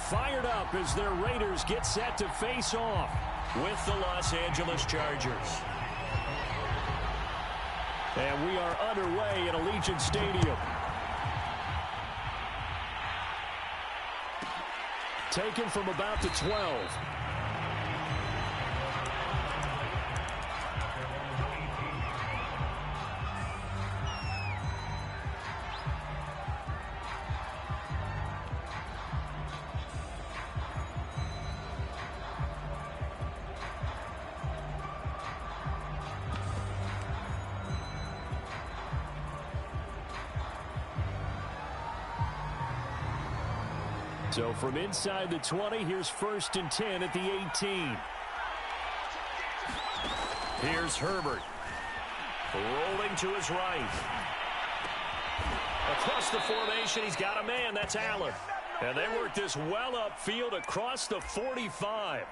fired up as their Raiders get set to face off with the Los Angeles Chargers. And we are underway at Allegiant Stadium. Taken from about the 12. So from inside the 20, here's 1st and 10 at the 18. Here's Herbert. Rolling to his right. Across the formation, he's got a man. That's Allen. And they work this well upfield across the 45.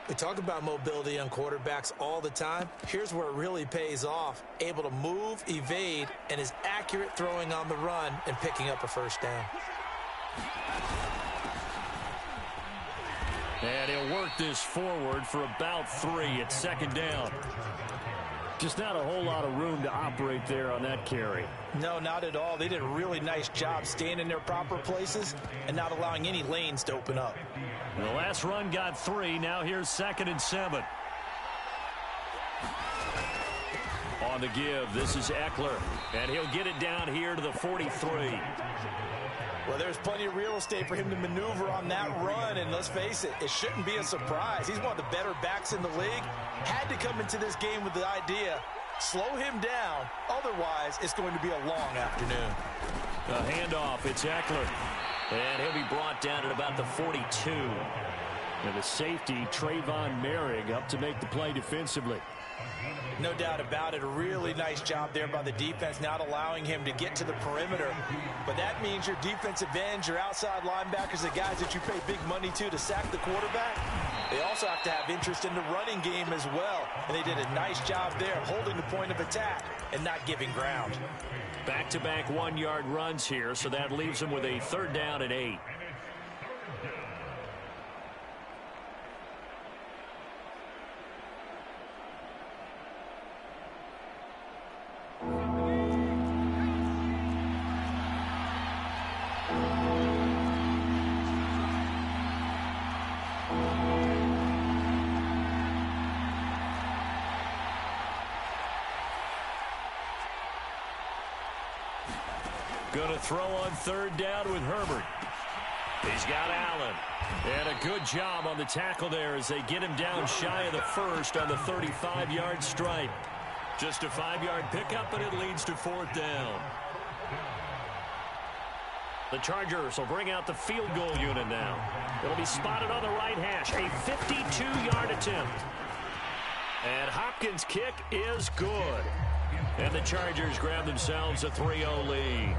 We talk about mobility on quarterbacks all the time. Here's where it really pays off. Able to move, evade, and is accurate throwing on the run and picking up a first down. And he'll work this forward for about 3 at 2nd down. Just not a whole lot of room to operate there on that carry. No, not at all. They did a really nice job staying in their proper places and not allowing any lanes to open up. The last run got 3. Now here's 2nd and 7. On the give, this is Eckler. And he'll get it down here to the 43. Well, there's plenty of real estate for him to maneuver on that run, and let's face it, it shouldn't be a surprise. He's one of the better backs in the league. Had to come into this game with the idea, slow him down, otherwise it's going to be a long afternoon. A handoff, it's Eckler. And he'll be brought down at about the 42. And the safety, Trayvon Merrick, up to make the play defensively. No doubt about it. A really nice job there by the defense, not allowing him to get to the perimeter. But that means your defensive ends, your outside linebackers, the guys that you pay big money to sack the quarterback, they also have to have interest in the running game as well. And they did a nice job there, holding the point of attack and not giving ground. Back-to-back 1-yard runs here, so that leaves them with a 3rd down and 8. Going to throw on 3rd down with Herbert. He's got Allen. And a good job on the tackle there as they get him down shy of the 1st on the 35-yard stripe. Just a 5-yard pickup, and it leads to 4th down. The Chargers will bring out the field goal unit now. It'll be spotted on the right hash. A 52-yard attempt. And Hopkins' kick is good. And the Chargers grab themselves a 3-0 lead.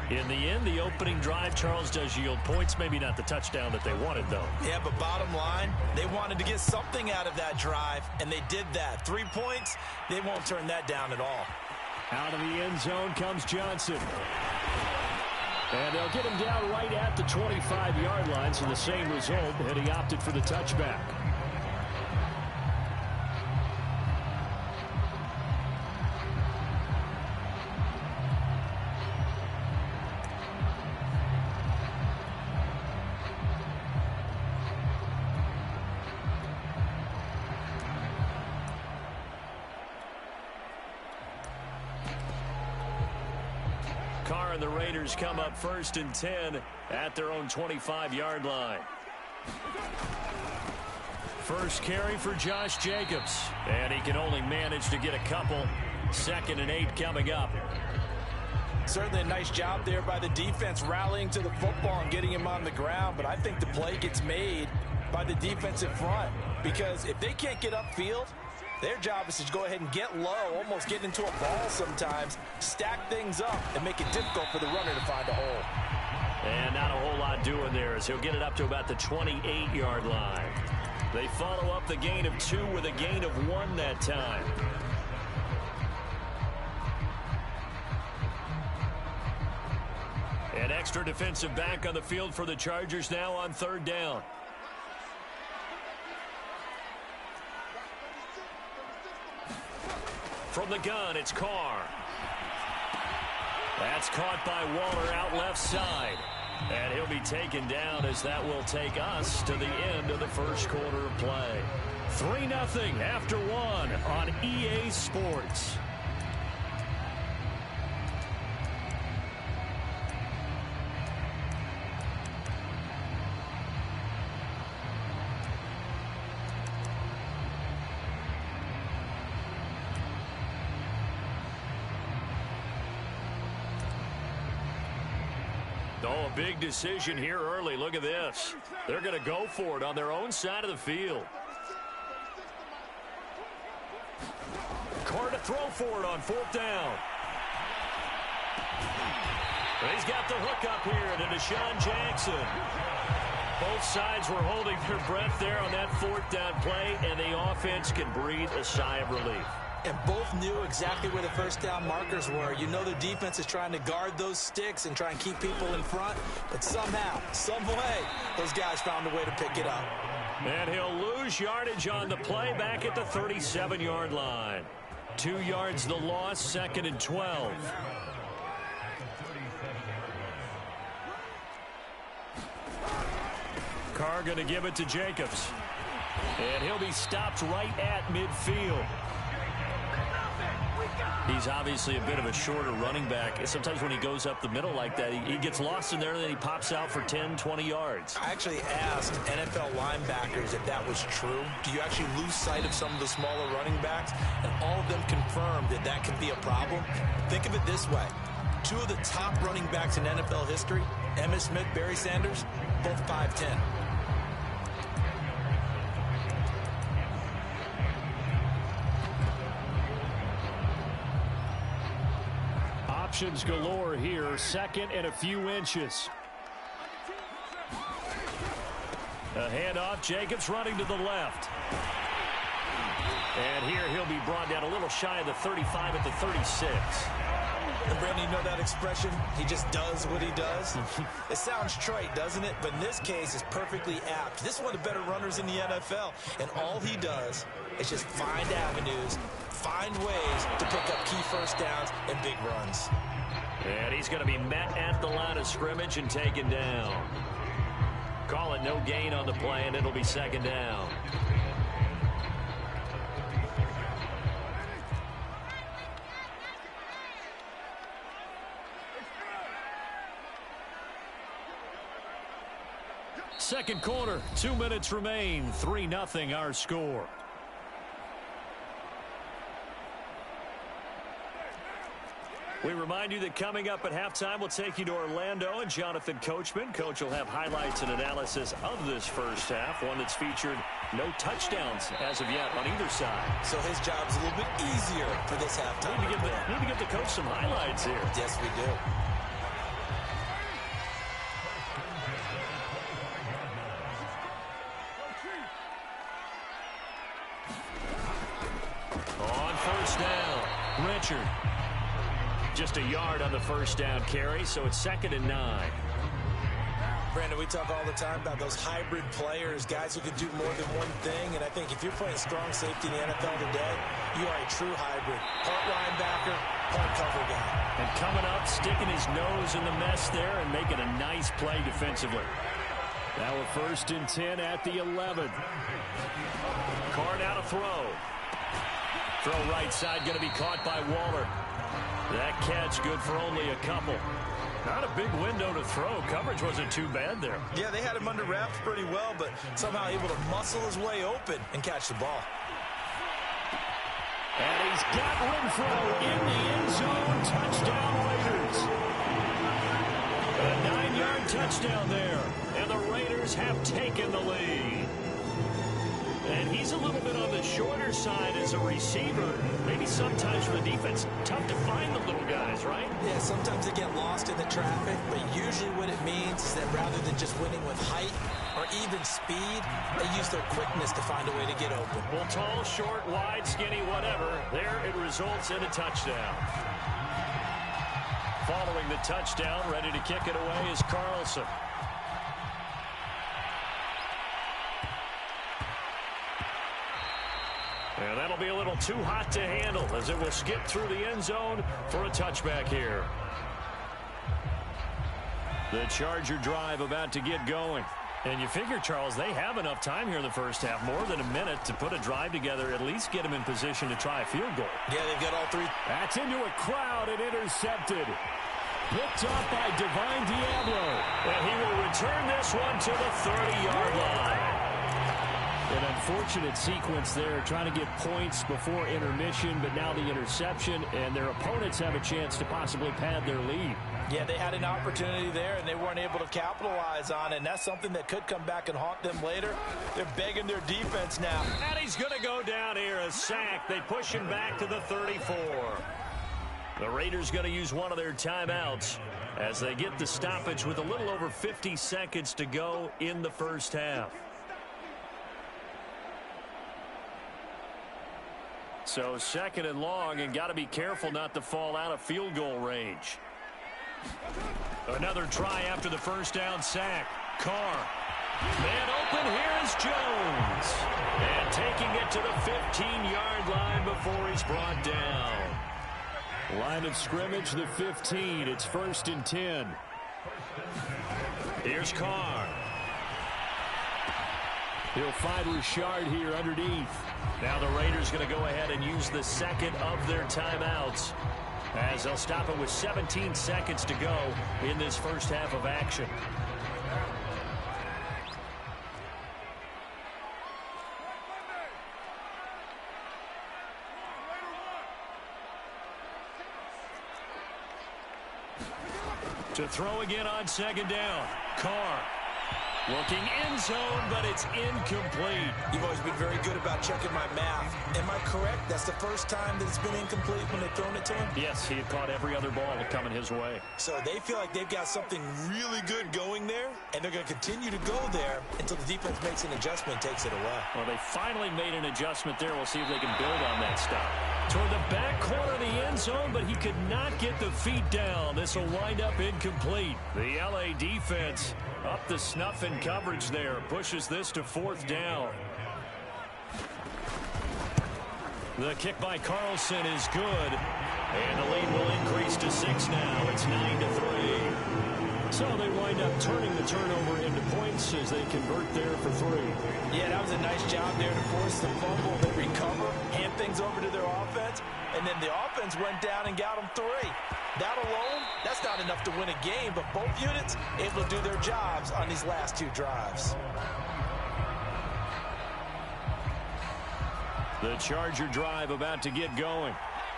In the end, the opening drive, Charles, does yield points. Maybe not the touchdown that they wanted, though. Yeah, but bottom line, they wanted to get something out of that drive, and they did that. 3 points, they won't turn that down at all. Out of the end zone comes Johnson. And they'll get him down right at the 25-yard line, so the same result, and he opted for the touchback. Carr and the Raiders come up 1st and 10 at their own 25-yard line. First carry for Josh Jacobs, and he can only manage to get a couple. 2nd and 8 coming up. Certainly a nice job there by the defense rallying to the football and getting him on the ground, but I think the play gets made by the defensive front because if they can't get upfield, their job is to go ahead and get low, almost get into a ball sometimes, stack things up, and make it difficult for the runner to find a hole. And not a whole lot doing there as he'll get it up to about the 28-yard line. They follow up the gain of 2 with a gain of 1 that time. And extra defensive back on the field for the Chargers now on 3rd down. From the gun, it's Carr. That's caught by Waller out left side. And he'll be taken down as that will take us to the end of the first quarter of play. 3-0 after 1 on EA Sports. Oh, a big decision here early. Look at this. They're going to go for it on their own side of the field. Carr to throw for it on 4th down. He's got the hook up here to Deshaun Jackson. Both sides were holding their breath there on that 4th down play, and the offense can breathe a sigh of relief. And both knew exactly where the first down markers were. You know the defense is trying to guard those sticks and try and keep people in front. But somehow, some way, those guys found a way to pick it up. And he'll lose yardage on the play back at the 37-yard line. 2 yards the loss, 2nd and 12. Carr going to give it to Jacobs. And he'll be stopped right at midfield. He's obviously a bit of a shorter running back. Sometimes when he goes up the middle like that, he gets lost in there, and then he pops out for 10, 20 yards. I actually asked NFL linebackers if that was true. Do you actually lose sight of some of the smaller running backs? And all of them confirmed that that can be a problem. Think of it this way. 2 of the top running backs in NFL history, Emmitt Smith, Barry Sanders, both 5'10". Options galore here. 2nd and a few inches. A handoff. Jacobs running to the left. And here he'll be brought down a little shy of the 35 at the 36. And Brandon, you know that expression? He just does what he does. It sounds trite, doesn't it? But in this case, it's perfectly apt. This is one of the better runners in the NFL. And all he does is just find avenues, find ways to pick up key first downs and big runs. And he's going to be met at the line of scrimmage and taken down. Call it no gain on the play, and it'll be 2nd down. Second quarter, 2 minutes remain. 3-0 our score. We remind you that coming up at halftime, we'll take you to Orlando and Jonathan Coachman. Coach will have highlights and analysis of this first half, one that's featured no touchdowns as of yet on either side. So his job's a little bit easier for this halftime. Need to give the coach some highlights here. Yes, we do. On 1st down, Richard. Just a yard on the 1st down carry, so it's 2nd and 9. Brandon, we talk all the time about those hybrid players, guys who can do more than one thing. And I think if you're playing strong safety in the NFL today, you are a true hybrid. Part linebacker, part cover guy. And coming up, sticking his nose in the mess there and making a nice play defensively. Now a 1st and 10 at the 11. Carr now to throw. Throw right side, going to be caught by Waller. That catch good for only a couple. Not a big window to throw. Coverage wasn't too bad there. Yeah, they had him under wraps pretty well, but somehow able to muscle his way open and catch the ball. And he's got Renfro in the end zone. Touchdown Raiders. A 9-yard touchdown there. And the Raiders have taken the lead. And he's a little bit on the shorter side as a receiver. Maybe sometimes for the defense, tough to find the little guys, right? Yeah, sometimes they get lost in the traffic, but usually what it means is that rather than just winning with height or even speed, they use their quickness to find a way to get open. Well, tall, short, wide, skinny, whatever, there it results in a touchdown. following the touchdown. Ready to kick it away is Carlson. And that'll be a little too hot to handle as it will skip through the end zone for a touchback here. The Charger drive about to get going. And you figure, Charles, they have enough time here in the first half, more than a minute, to put a drive together, at least get them in position to try a field goal. Yeah, they've got all three. That's into a crowd and intercepted. Picked off by Divine Diablo. And he will return this one to the 30-yard line. An unfortunate sequence there, trying to get points before intermission, but now the interception, and their opponents have a chance to possibly pad their lead. Yeah, they had an opportunity there, and they weren't able to capitalize on it, and that's something that could come back and haunt them later. They're begging their defense now. And he's going to go down here, a sack. They push him back to the 34. The Raiders going to use one of their timeouts as they get the stoppage with a little over 50 seconds to go in the first half. So second and long, and got to be careful not to fall out of field goal range. Another try after the first down sack. Carr. Man open, here is Jones. And taking it to the 15-yard line before he's brought down. Line of scrimmage, the 15. It's 1st and 10. Here's Carr. He'll find Richard here underneath. Now the Raiders going to go ahead and use the second of their timeouts, as they'll stop it with 17 seconds to go in this first half of action. To throw again on second down. Carr. Looking end zone, but it's incomplete. You've always been very good about checking my math. Am I correct? That's the first time that it's been incomplete when they've thrown it to him? Yes, he had caught every other ball coming his way. So they feel like they've got something really good going there, and they're going to continue to go there until the defense makes an adjustment and takes it away. Well, they finally made an adjustment there. We'll see if they can build on that stop. Toward the back corner of the end zone, but he could not get the feet down. This will wind up incomplete. The LA defense up the snuff in coverage there. Pushes this to 4th down. The kick by Carlson is good. And the lead will increase to 6 now. It's 9-3. So they wind up turning the turnover into points as they convert there for 3. Yeah, that was a nice job there to force the fumble. They recover, hand things over to their offense, and then the offense went down and got them 3. That alone, that's not enough to win a game, but both units able to do their jobs on these last 2 drives. The Charger drive about to get going.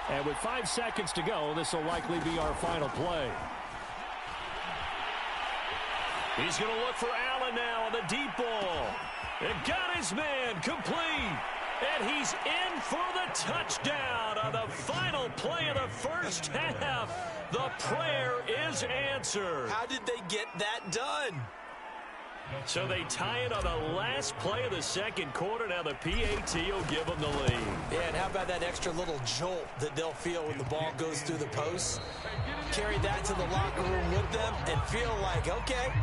And with 5 seconds to go, this will likely be our final play. He's going to look for Allen now on the deep ball. And got his man complete. And he's in for the touchdown on the final play of the first half. The prayer is answered. How did they get that done? So they tie it on the last play of the second quarter. Now the PAT will give them the lead. Yeah, and how about that extra little jolt that they'll feel when the ball goes through the posts? Carry that to the locker room with them and feel like, okay,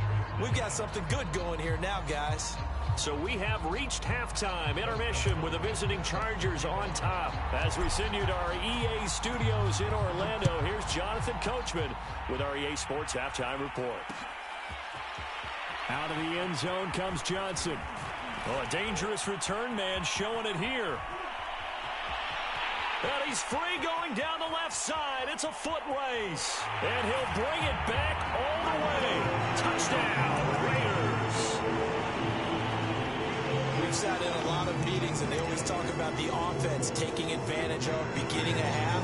we've got something good going here now, guys. So we have reached halftime intermission with the visiting Chargers on top. As we send you to our EA studios in Orlando, here's Jonathan Coachman with our EA Sports Halftime Report. Out of the end zone comes Johnson. Oh, a dangerous return man showing it here. And he's free going down the left side. It's a foot race. And he'll bring it back all the way. Touchdown, Raiders. We've sat in a lot of meetings, and they always talk about the offense taking advantage of beginning a half.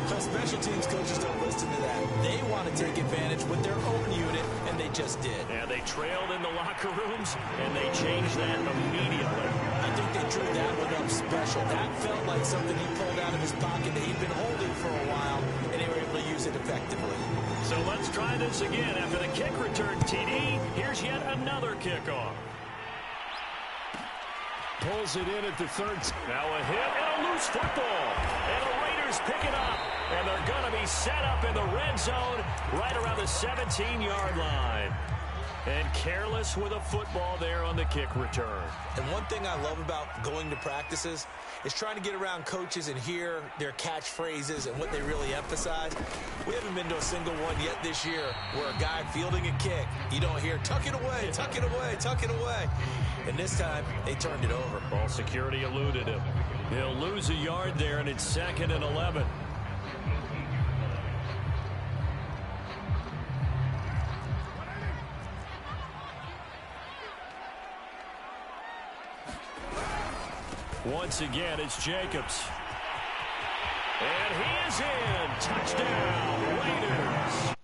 But special teams coaches don't listen to that. They want to take advantage with their own unit, and they just did. Yeah, they trailed in the locker rooms, and they changed that immediately. I think they drew that one up special. That felt like something he pulled out of his pocket that he'd been holding for a while, and they were able to use it effectively. So let's try this again. After the kick return, TD, here's yet another kickoff. Pulls it in at the 3rd. Now a hit and a loose football. And the Raiders Raiders pick it up, and they're going to be set up in the red zone right around the 17-yard line. And careless with a football there on the kick return. And one thing I love about going to practices is trying to get around coaches and hear their catchphrases and what they really emphasize. We haven't been to a single one yet this year where a guy fielding a kick, you don't hear, tuck it away, tuck it away, tuck it away. And this time, they turned it over. Ball security eluded him. He'll lose a yard there, and it's 2nd and 11. Once again, it's Jacobs. And he is in. Touchdown, Raiders.